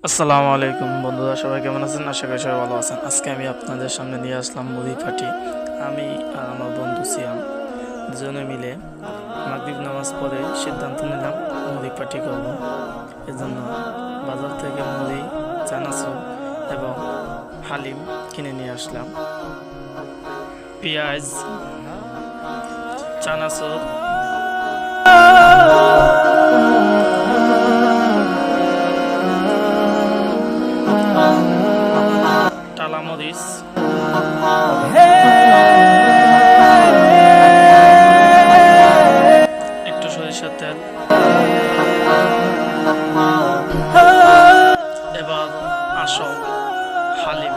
আসসালামু আলাইকুম বন্ধুরা, সবাই কেমন আছেন? আশা করি সবাই ভালো আছেন। আজকে আমি আপনাদের সামনে নিয়ে আসলাম মুড়ি ফাটি। আমি আর আমার বন্ধু সিয়াম দুজনে মিলে মাগরিব নামাজ পড়ে সিদ্ধান্ত নিলাম মুড়ি ফাটি করব। এজন্য বাজার থেকে মুড়ি, চানাচুর এবং হালিম কিনে নিয়ে আসলাম। পেঁয়াজ, চানাচুর, টালামরিচ, একটু সরিষার তেল। এবার আসো হালিম।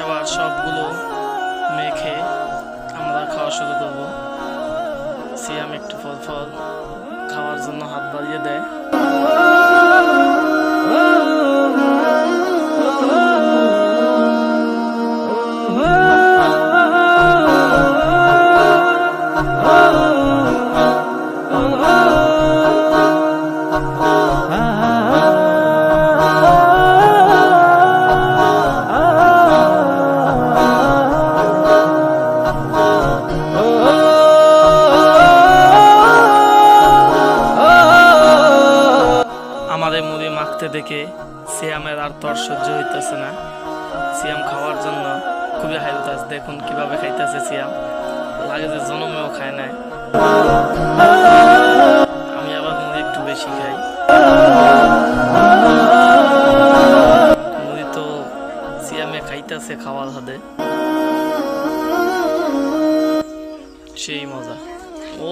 এবার সবগুলো মেখে আমরা খাওয়া শুরু করবো। সিয়াম একটু ফল ফল খাওয়ার জন্য হাত বাড়িয়ে দেয়। আমাদের মুড়ি মাখতে দেখে সিয়ামের আর তর সহ্য হইতেছে না। সিয়াম খাওয়ার জন্য খুবই হাইতাছে। দেখুন কিভাবে খাইতেছে সিয়াম, লাগে যে জনমেও খায় নাই। আমি আবার মুড়ি একটু বেশি খাই। মুড়ি তো সিয়ামে খাইতেছে খাওয়ার হাতে, সেই মজা, ও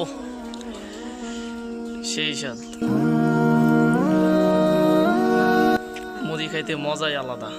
সেই স্বাদ। মুড়ি খাইতে মজাই আলাদা।